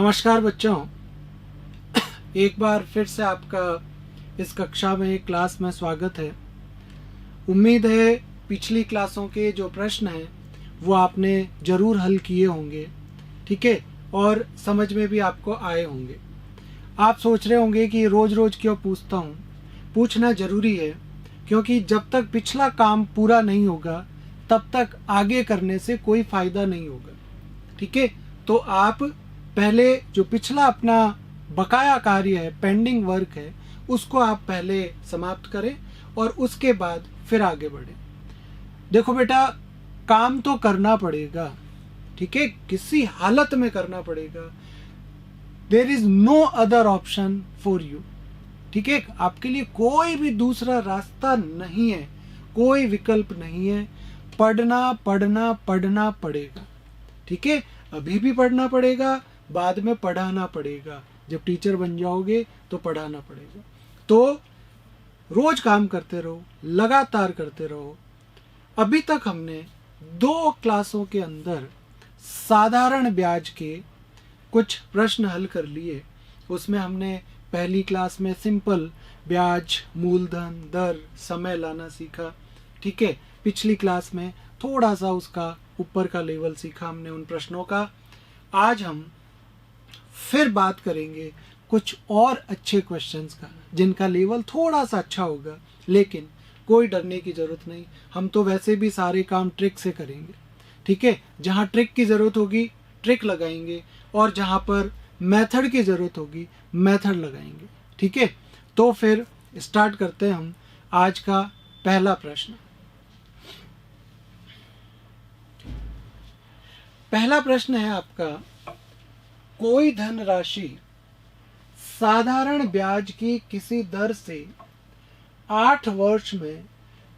नमस्कार बच्चों, एक बार फिर से आपका इस कक्षा में क्लास में स्वागत है। उम्मीद है पिछली क्लासों के जो प्रश्न हैं वो आपने ज़रूर हल किए होंगे, ठीक है, और समझ में भी आपको आए होंगे। आप सोच रहे होंगे कि रोज़ रोज़ क्यों पूछता हूँ। पूछना ज़रूरी है क्योंकि जब तक पिछला काम पूरा नहीं होगा तब तक आगे करने से कोई फ़ायदा नहीं होगा, ठीक है। तो आप पहले जो पिछला अपना बकाया कार्य है, पेंडिंग वर्क है, उसको आप पहले समाप्त करें और उसके बाद फिर आगे बढ़ें। देखो बेटा, काम तो करना पड़ेगा, ठीक है, किसी हालत में करना पड़ेगा। There is no other option for you, ठीक है। आपके लिए कोई भी दूसरा रास्ता नहीं है, कोई विकल्प नहीं है। पढ़ना पढ़ना पढ़ना पड़ेगा, ठीक है। अभी भी पढ़ना पड़ेगा, बाद में पढ़ाना पड़ेगा। जब टीचर बन जाओगे तो पढ़ाना पड़ेगा। तो रोज काम करते रहो, लगातार करते रहो। अभी तक हमने 2 क्लासों के अंदर साधारण ब्याज के कुछ प्रश्न हल कर लिए। उसमें हमने पहली क्लास में सिंपल ब्याज, मूलधन, दर, समय लाना सीखा, ठीक है। पिछली क्लास में थोड़ा सा उसका ऊपर का लेवल सीखा हमने उन प्रश्नों का। आज हम फिर बात करेंगे कुछ और अच्छे क्वेश्चंस का जिनका लेवल थोड़ा सा अच्छा होगा, लेकिन कोई डरने की ज़रूरत नहीं। हम तो वैसे भी सारे काम ट्रिक से करेंगे, ठीक है। जहाँ ट्रिक की ज़रूरत होगी ट्रिक लगाएंगे और जहाँ पर मेथड की ज़रूरत होगी मेथड लगाएंगे, ठीक है। तो फिर स्टार्ट करते हैं हम आज का पहला प्रश्न। पहला प्रश्न है आपका, कोई धनराशि साधारण ब्याज की किसी दर से 8 वर्ष में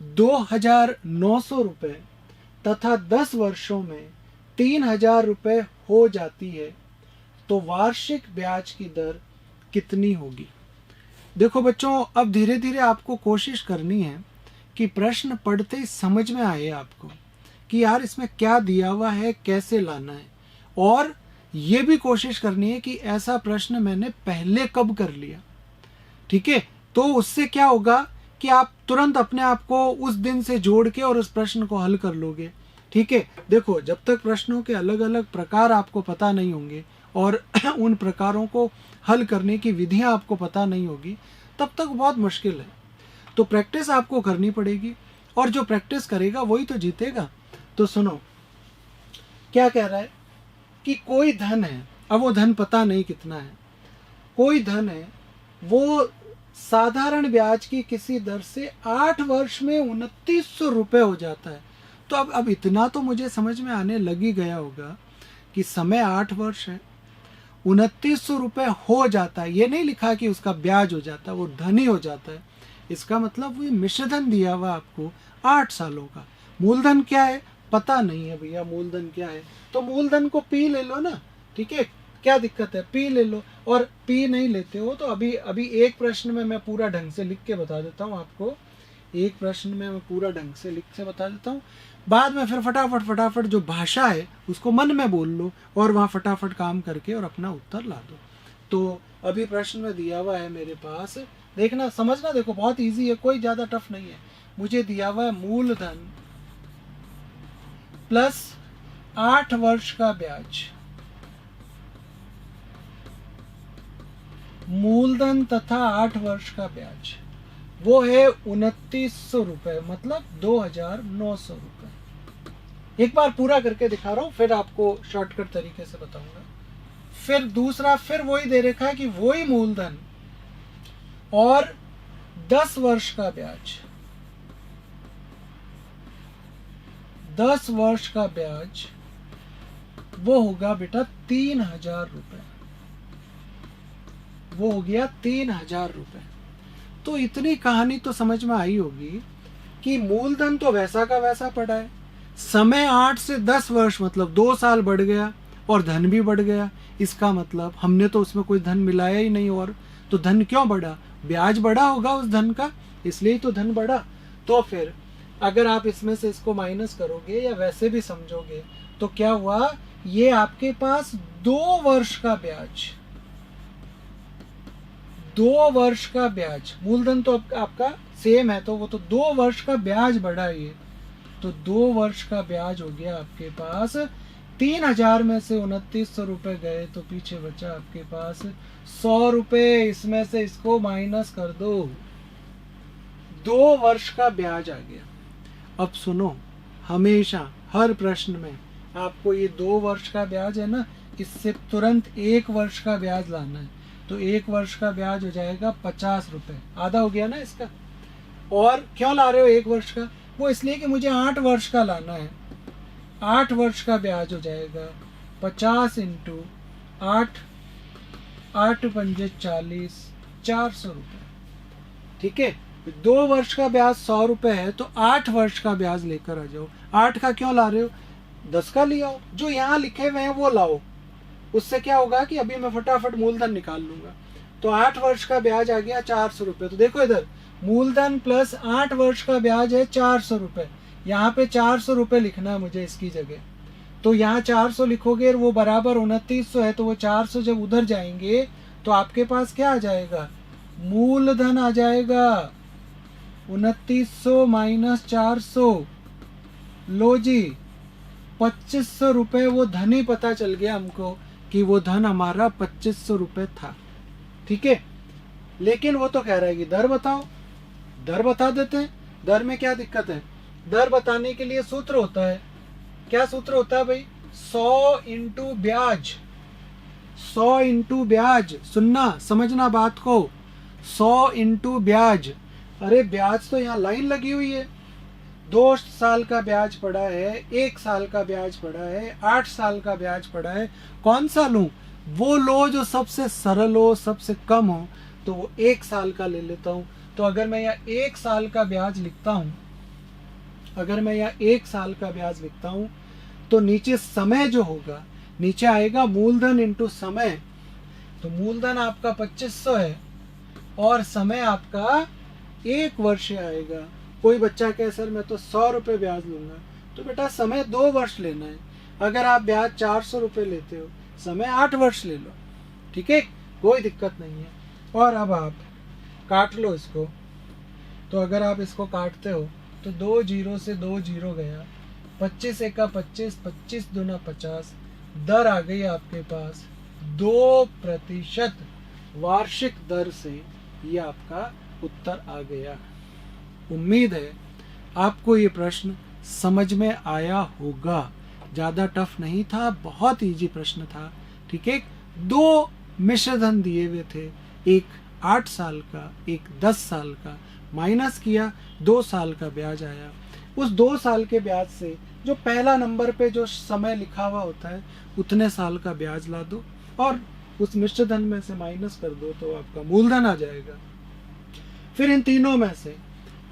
2,900 रुपये तथा 10 वर्षों में 3,000 रुपये हो जाती है तो वार्षिक ब्याज की दर कितनी होगी। देखो बच्चों, अब धीरे धीरे आपको कोशिश करनी है कि प्रश्न पढ़ते ही समझ में आए आपको कि यार इसमें क्या दिया हुआ है, कैसे लाना है। और ये भी कोशिश करनी है कि ऐसा प्रश्न मैंने पहले कब कर लिया, ठीक है। तो उससे क्या होगा कि आप तुरंत अपने आप को उस दिन से जोड़ के और उस प्रश्न को हल कर लोगे, ठीक है। देखो, जब तक प्रश्नों के अलग अलग प्रकार आपको पता नहीं होंगे और उन प्रकारों को हल करने की विधियां आपको पता नहीं होगी तब तक बहुत मुश्किल है। तो प्रैक्टिस आपको करनी पड़ेगी और जो प्रैक्टिस करेगा वही तो जीतेगा। तो सुनो क्या कह रहा है कि कोई धन है, अब वो धन पता नहीं कितना है, कोई धन है वो साधारण ब्याज की किसी दर से 8 वर्ष में 2,900 रुपये हो जाता है। तो अब इतना तो मुझे समझ में आने लग ही गया होगा कि समय 8 वर्ष है, 2,900 रुपये हो जाता है। ये नहीं लिखा कि उसका ब्याज हो जाता है, वो धन ही हो जाता है। इसका मतलब वो मिश्रधन दिया हुआ आपको 8 सालों का। मूलधन क्या है पता नहीं है भैया, मूलधन क्या है, तो मूलधन को पी ले लो ना, ठीक है, क्या दिक्कत है, पी ले लो। और पी नहीं लेते हो तो अभी एक प्रश्न में मैं पूरा ढंग से लिख के बता देता हूँ आपको। एक प्रश्न में मैं पूरा ढंग से लिख के बता देता हूँ, बाद में फिर फटाफट जो भाषा है उसको मन में बोल लो और वहाँ फटाफट काम करके और अपना उत्तर ला दो। तो अभी प्रश्न में दिया हुआ है मेरे पास, देखना समझना। देखो बहुत ईजी है, कोई ज़्यादा टफ नहीं है। मुझे दिया हुआ है मूलधन प्लस 8 वर्ष का ब्याज, मूलधन तथा 8 वर्ष का ब्याज, वो है 2,900 रुपये, मतलब 2,900 रुपये। एक बार पूरा करके दिखा रहा हूं, फिर आपको शॉर्टकट तरीके से बताऊंगा। फिर दूसरा, फिर वही दे रखा है कि वही मूलधन और 10 वर्ष का ब्याज, 10 वर्ष का ब्याज वो होगा बेटा 3,000 रुपये, वो हो गया 3,000 रुपये। तो इतनी कहानी तो समझ में आई होगी कि मूलधन तो वैसा का वैसा पड़ा है, समय 8 से 10 वर्ष मतलब 2 साल बढ़ गया और धन भी बढ़ गया। इसका मतलब हमने तो उसमें कोई धन मिलाया ही नहीं, और तो धन क्यों बढ़ा, ब्याज बढ़ा होगा उस धन का, इसलिए तो धन बढ़ा। तो फिर अगर आप इसमें से इसको माइनस करोगे या वैसे भी समझोगे तो क्या हुआ, ये आपके पास 2 वर्ष का ब्याज, 2 वर्ष का ब्याज, मूलधन तो आपका सेम है, तो वो तो 2 वर्ष का ब्याज बढ़ा ये, तो 2 वर्ष का ब्याज हो गया आपके पास 3000 में से 2900 रुपए गए, तो पीछे बचा आपके पास 100 रुपए। इसमें से इसको माइनस कर दो, 2 वर्ष का ब्याज आ गया। अब सुनो, हमेशा हर प्रश्न में आपको ये 2 वर्ष का ब्याज है ना, इससे तुरंत 1 वर्ष का ब्याज लाना है, तो 1 वर्ष का ब्याज हो जाएगा 50 रुपए, आधा हो गया ना इसका। और क्यों ला रहे हो 1 वर्ष का, वो इसलिए कि मुझे 8 वर्ष का लाना है, 8 वर्ष का ब्याज हो जाएगा 50 इंटू 8, 8 पंजे 40, 400 रुपए। ठीक है, 2 वर्ष का ब्याज 100 रुपए है, तो 8 वर्ष का ब्याज लेकर आ जाओ। 8 का क्यों ला रहे हो, 10 का ले आओ, जो यहाँ लिखे हुए हैं वो लाओ, उससे क्या होगा कि अभी मैं फटाफट मूलधन निकाल लूंगा। तो 8 वर्ष का ब्याज आ गया 400 रुपए। तो देखो इधर, मूलधन प्लस 8 वर्ष का ब्याज है 400 रुपए, यहाँ पे 400 रुपए लिखना है मुझे इसकी जगह, तो यहाँ 400 लिखोगे, वो बराबर 2900 है, तो वो 400 जब उधर जाएंगे तो आपके पास क्या आ जाएगा, मूलधन आ जाएगा 2900 माइनस 400, लो जी 2500 रुपए वो धन ही पता चल गया हमको कि वो धन हमारा 2500 रुपए था। ठीक है, लेकिन वो तो कह रहा है कि दर बताओ, दर बता देते हैं, दर में क्या दिक्कत है। दर बताने के लिए सूत्र होता है, क्या सूत्र होता है भाई, 100 इंटू ब्याज, 100 इंटू ब्याज, सुनना समझना बात को, 100 इंटू ब्याज। अरे ब्याज तो यहाँ लाइन लगी हुई है, 2 साल का ब्याज पड़ा है, 1 साल का ब्याज पड़ा है, 8 साल का ब्याज पड़ा है, कौन सा लूं, वो लो जो सबसे सरल हो, सबसे कम हो, तो वो 1 साल का ले लेता हूं। तो अगर मैं यहाँ 1 साल का ब्याज लिखता हूं, अगर मैं यहाँ 1 साल का ब्याज लिखता हूं, तो नीचे समय जो होगा, नीचे आएगा मूलधन इंटू समय, तो मूलधन आपका 2500 है और समय आपका 1 वर्ष आएगा। कोई बच्चा कहे सर मैं तो 100 रुपये ब्याज लूंगा, तो बेटा समय 2 वर्ष लेना है। अगर आप ब्याज 400 रुपये लेते हो, समय 8 वर्ष ले लो, ठीक है, कोई दिक्कत नहीं है। और अब आप काट लो इसको, तो अगर आप इसको काटते हो तो 2 जीरो से 2 जीरो गया, 25 एका 25, 25 दूना 50, दर आ गई आपके पास 2% वार्षिक दर से, ये आपका उत्तर आ गया। उम्मीद है आपको ये प्रश्न समझ में आया होगा, ज़्यादा टफ नहीं था, बहुत इजी प्रश्न था। ठीक है, 2 मिश्रधन दिए हुए थे, एक 8 साल का, एक 10 साल का, माइनस किया, 2 साल का ब्याज आया। उस 2 साल के ब्याज से जो पहला नंबर पे जो समय लिखा हुआ होता है, उतने साल का ब्याज ला दो और उस मिश्रधन में से माइनस कर दो, तो आपका मूलधन आ जाएगा। फिर इन तीनों में से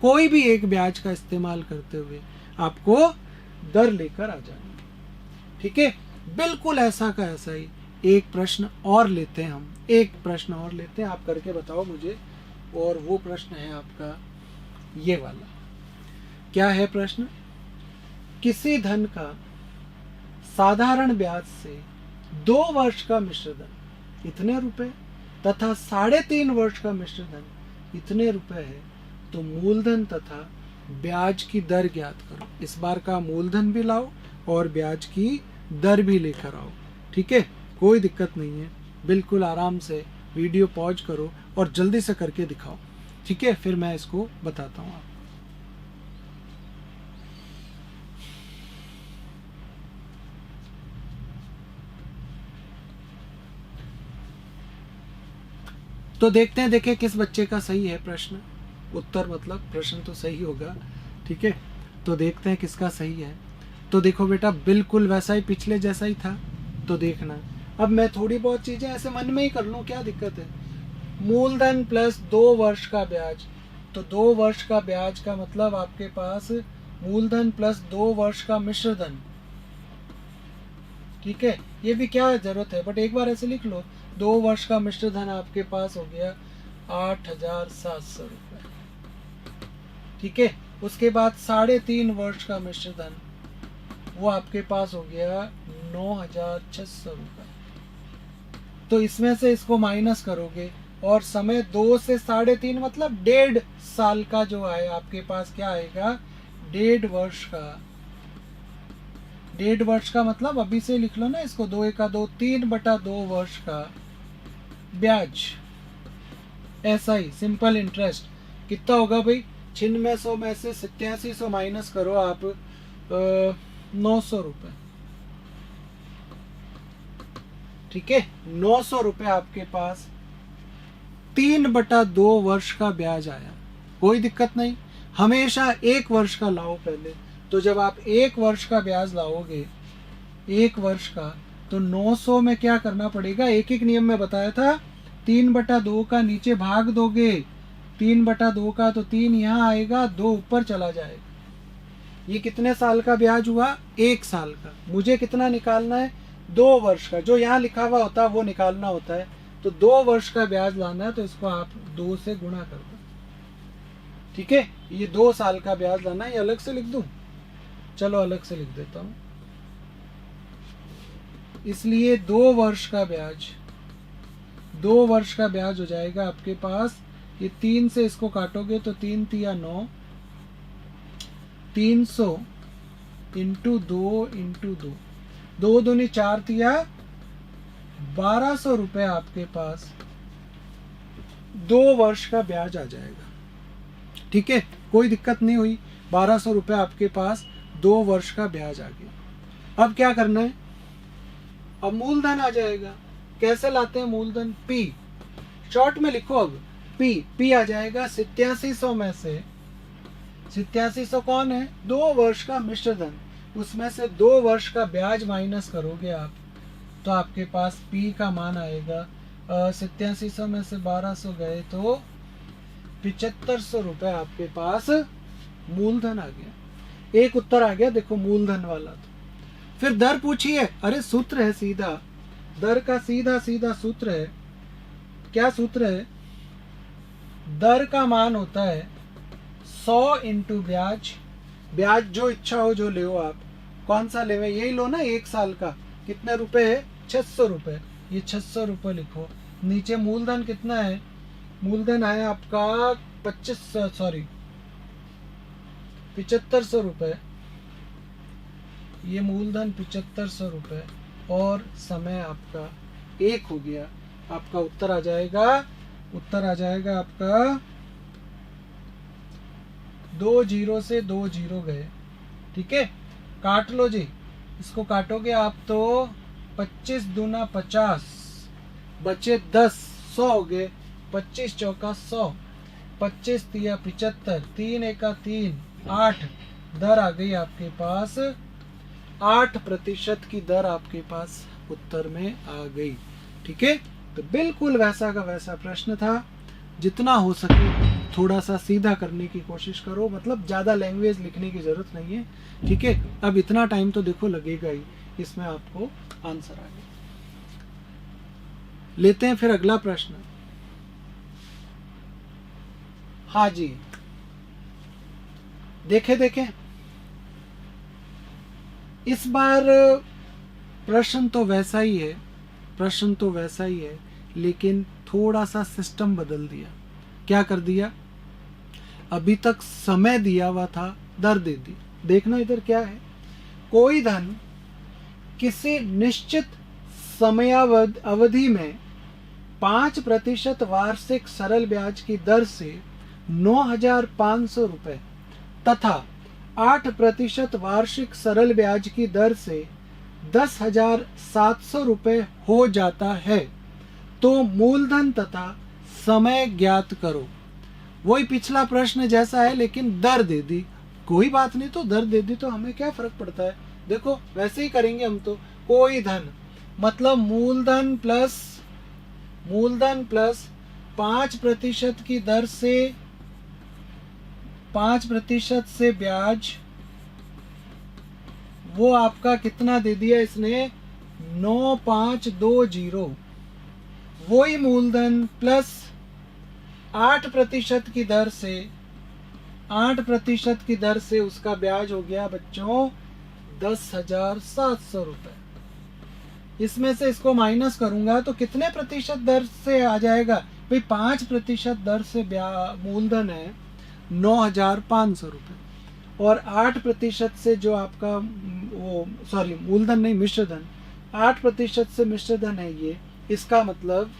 कोई भी एक ब्याज का इस्तेमाल करते हुए आपको दर लेकर आ जाना। ठीक है, बिल्कुल ऐसा का ऐसा ही एक प्रश्न और लेते हैं हम, एक प्रश्न और लेते हैं, आप करके बताओ मुझे। और वो प्रश्न है आपका ये वाला। क्या है प्रश्न, किसी धन का साधारण ब्याज से 2 वर्ष का मिश्रधन इतने रुपए तथा 3.5 वर्ष का मिश्रधन इतने रुपए है, तो मूलधन तथा ब्याज की दर ज्ञात करो। इस बार का मूलधन भी लाओ और ब्याज की दर भी लेकर आओ। ठीक है, कोई दिक्कत नहीं है, बिल्कुल आराम से वीडियो पॉज करो और जल्दी से करके दिखाओ। ठीक है, फिर मैं इसको बताता हूँ आपको। तो देखते हैं, देखें किस बच्चे का सही है प्रश्न, उत्तर मतलब प्रश्न तो सही होगा। ठीक है, तो देखते हैं किसका सही है। तो देखो बेटा, बिल्कुल वैसा ही पिछले जैसा ही था, तो देखना। अब मैं थोड़ी बहुत चीजें ऐसे मन में ही कर लूं, क्या दिक्कत है। मूलधन प्लस 2 वर्ष का ब्याज, तो 2 वर्ष का ब्याज का मतलब आपके पास मूलधन प्लस 2 वर्ष का मिश्रधन। ठीक है, ये भी क्या जरूरत है, बट एक बार ऐसे लिख लो, 2 वर्ष का मिश्रधन आपके पास हो गया 8700 रुपये। ठीक है, उसके बाद 3.5 वर्ष का मिश्रधन वो आपके पास हो गया 9,600 रुपये। तो इसमें से इसको माइनस करोगे और समय 2 से 3.5 मतलब 1.5 साल का जो है आपके पास क्या आएगा, 1.5 वर्ष का। 1.5 वर्ष का मतलब अभी से लिख लो ना इसको, 2 का 2, 3/2 वर्ष का ब्याज। ऐसा ही सिंपल इंटरेस्ट कितना होगा भाई, 9600 में से 8700 माइनस करो आप, 900 रुपये। ठीक है, 900 रुपये आपके पास 3/2 वर्ष का ब्याज आया। कोई दिक्कत नहीं, हमेशा 1 वर्ष का लाओ पहले। तो जब आप 1 वर्ष का ब्याज लाओगे, 1 वर्ष का, तो 900 में क्या करना पड़ेगा, एक एक नियम में बताया था, 3/2 का नीचे भाग दोगे, 3/2 का तो 3 यहाँ आएगा, 2 ऊपर चला जाएगा। ये कितने साल का ब्याज हुआ, 1 साल का। मुझे कितना निकालना है, 2 वर्ष का। जो यहाँ लिखा हुआ होता है वो निकालना होता है। तो 2 वर्ष का ब्याज लाना है, तो इसको आप 2 से गुणा कर दो। ठीक है, ये 2 साल का ब्याज लाना है। ये अलग से लिख दूं, चलो अलग से लिख देता हूं। इसलिए 2 वर्ष का ब्याज, 2 वर्ष का ब्याज हो जाएगा आपके पास, ये 3 से इसको काटोगे तो 3 तिया 9, 300 इंटू 2 इंटू 2, 2 दूनी 4 तिया 1200 रुपए आपके पास 2 वर्ष का ब्याज आ जाएगा। ठीक है, कोई दिक्कत नहीं हुई, 1200 रुपए आपके पास 2 वर्ष का ब्याज आ गया। अब क्या करना है, अब मूलधन आ जाएगा। कैसे लाते हैं मूलधन, P शॉर्ट में लिखो। अब P आ जाएगा 8700 में से, 8700 कौन है, 2 वर्ष का मिश्र धन, उसमें से 2 वर्ष का ब्याज माइनस करोगे आप, तो आपके पास P का मान आएगा 8700 में से 1200 गए तो 7500 रुपए आपके पास मूलधन आ गया। एक उत्तर आ गया देखो मूलधन वाला। तो फिर दर पूछिए, अरे सूत्र है सीधा, दर का सीधा सीधा सूत्र है। क्या सूत्र है, दर का मान होता है 100 इंटू ब्याज। ब्याज जो इच्छा हो जो ले आप, कौन सा ले, यही लो ना 1 साल का। कितने रुपए है, 600 रुपए। ये 600 रुपए लिखो। नीचे मूलधन कितना है, मूलधन है आपका 7500 रुपए। ये मूलधन 7500 रुपए और समय आपका 1 हो गया। आपका उत्तर आ जाएगा, उत्तर आ जाएगा आपका 2 जीरो से 2 जीरो गए। ठीक है, काट लो जी, इसको काटोगे आप तो 25 दूना 50, बचे 10, 100 हो गए। 25 चौका 100, 25 तिया 75, 3 एका 3, 8। दर आ गई आपके पास 8% की दर आपके पास उत्तर में आ गई। ठीक है, तो बिल्कुल वैसा का वैसा प्रश्न था। जितना हो सके थोड़ा सा सीधा करने की कोशिश करो, मतलब ज्यादा लैंग्वेज लिखने की जरूरत नहीं है। ठीक है, अब इतना टाइम तो देखो लगेगा ही, इसमें आपको आंसर आ गया। लेते हैं फिर अगला प्रश्न। हाँ जी, देखें इस बार प्रश्न तो वैसा ही है, प्रश्न तो वैसा ही है, लेकिन थोड़ा सा सिस्टम बदल दिया। क्या कर दिया, अभी तक समय दिया हुआ था, दर दे दी। देखना इधर क्या है, कोई धन किसी निश्चित समयावधि में 5% वार्षिक सरल ब्याज की दर से 9,500 रुपए तथा 8% वार्षिक सरल ब्याज की दर से 10,700 रुपए हो जाता है तो मूलधन तथा समय ज्ञात करो। वही पिछला प्रश्न जैसा है, लेकिन दर दे दी। कोई बात नहीं, तो दर दे दी तो हमें क्या फर्क पड़ता है। देखो वैसे ही करेंगे हम तो। कोई धन मतलब मूलधन प्लस 5% की दर से 5% से ब्याज, वो आपका कितना दे दिया इसने, 9,520। वही मूलधन प्लस 8% की दर से, 8% की दर से उसका ब्याज हो गया बच्चों 10,700 रुपए। इसमें से इसको माइनस करूंगा तो कितने प्रतिशत दर से आ जाएगा भाई? 5% दर से मूलधन है 9,500 रुपए, और 8% से जो आपका वो मूलधन नहीं, मिश्रधन, 8% से मिश्रधन है ये। इसका मतलब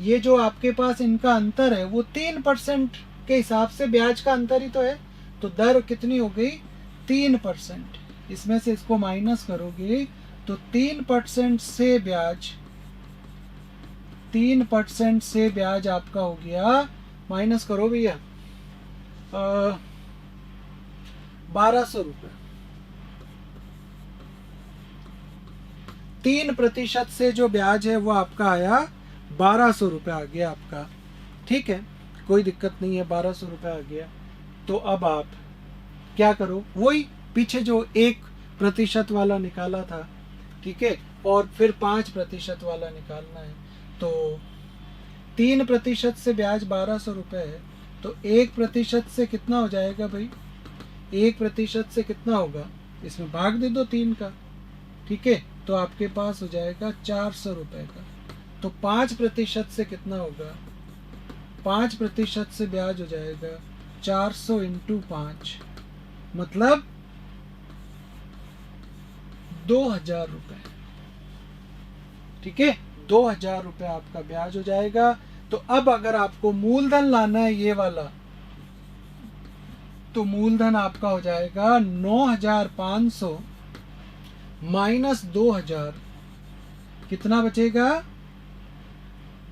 ये जो आपके पास इनका अंतर है वो 3% के हिसाब से ब्याज का अंतर ही तो है। तो दर कितनी हो गई? 3%। इसमें से इसको माइनस करोगे तो 3% से ब्याज, 3% से ब्याज आपका हो गया, माइनस करो भैया, 1200 रुपए। 3% से जो ब्याज है वो आपका आया 1200 रुपए आ गया आपका। ठीक है, कोई दिक्कत नहीं है, 1200 रुपए आ गया। तो अब आप क्या करो, वही पीछे जो 1% वाला निकाला था, ठीक है, और फिर 5% वाला निकालना है। तो 3% से ब्याज 1200 रुपए है, तो 1% से कितना हो जाएगा भाई? 1% से कितना होगा? इसमें भाग दे दो 3 का, ठीक है, तो आपके पास हो जाएगा 400 रुपए का। तो 5% से कितना होगा? 5% से ब्याज हो जाएगा 400 × 5, मतलब 2000 रुपए। ठीक है, 2000 रुपए आपका ब्याज हो जाएगा। तो अब अगर आपको मूलधन लाना है ये वाला, तो मूलधन आपका हो जाएगा 9,500 माइनस 2000, कितना बचेगा?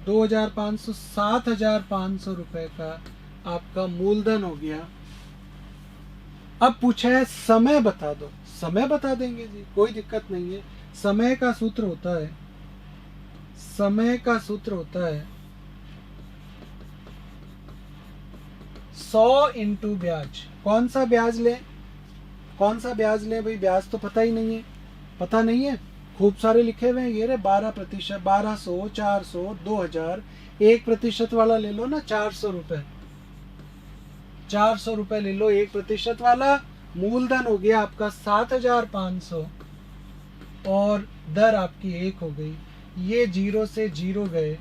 2,500, 7,500 रुपए का आपका मूलधन हो गया। अब पूछा है समय बता दो, समय बता देंगे जी, कोई दिक्कत नहीं है। समय का सूत्र होता है, समय का सूत्र होता है 100 × ब्याज। कौन सा ब्याज ले, कौन सा ब्याज ले भाई? ब्याज तो पता ही नहीं है, पता नहीं है, खूब सारे लिखे हुए हैं ये रे। 12%, 1200, 400, 2000, 1% वाला ले लो ना, 400 रुपए, 400 रुपए ले लो 1% वाला। मूलधन हो गया आपका 7,500 और दर आपकी 1 हो गई। ये 0 से 0 गए,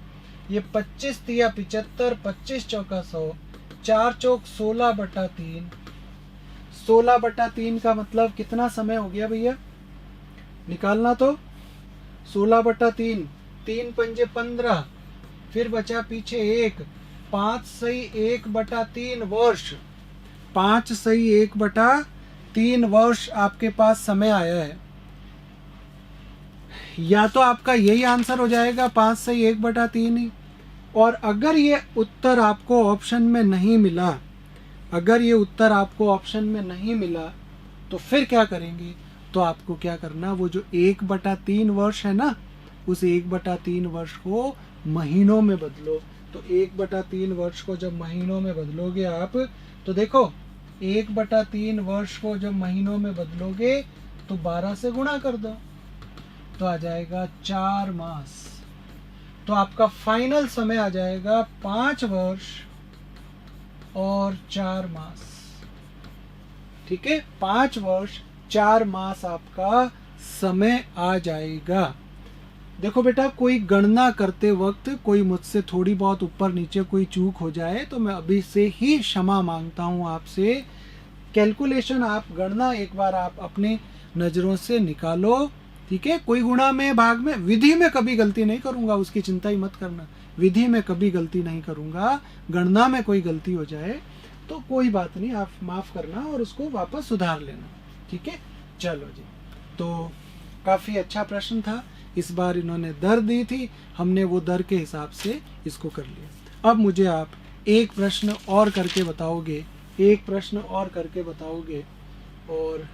ये 25 तिया 75, 25 चौका 100, 4 चौक 16/3, 16/3 का मतलब कितना समय हो गया भैया? निकालना तो 16/3, 3 पंजे 15, फिर बचा पीछे 1, 5 सही 1/3 वर्ष, 5 सही 1/3 वर्ष आपके पास समय आया है। या तो आपका यही आंसर हो जाएगा 5 सही 1/3 ही। और अगर ये उत्तर आपको ऑप्शन में नहीं मिला, अगर ये उत्तर आपको ऑप्शन में नहीं मिला, तो फिर क्या करेंगे? तो आपको क्या करना, वो जो 1/3 वर्ष है ना, उस 1/3 वर्ष को महीनों में बदलो। तो 1/3 वर्ष को जब महीनों में बदलोगे आप, तो देखो 1/3 वर्ष को जब महीनों में बदलोगे तो 12 से गुणा कर दो, तो आ जाएगा 4 मास। तो आपका फाइनल समय आ जाएगा 5 वर्ष और 4 मास। ठीक है, 5 वर्ष 4 मास आपका समय आ जाएगा। देखो बेटा, कोई गणना करते वक्त कोई मुझसे थोड़ी बहुत ऊपर नीचे कोई चूक हो जाए तो मैं अभी से ही क्षमा मांगता हूं आपसे। कैलकुलेशन आप गणना एक बार आप अपने नजरों से निकालो, ठीक है। कोई गुणा में भाग में विधि में कभी गलती नहीं करूंगा, उसकी चिंता ही मत करना, विधि में कभी गलती नहीं करूंगा। गणना में कोई गलती हो जाए तो कोई बात नहीं, आप माफ करना और उसको वापस सुधार लेना, ठीक है। चलो जी, तो काफी अच्छा प्रश्न था। इस बार इन्होंने दर दी थी, हमने वो दर के हिसाब से इसको कर लिया। अब मुझे आप एक प्रश्न और करके बताओगे, एक प्रश्न और करके बताओगे और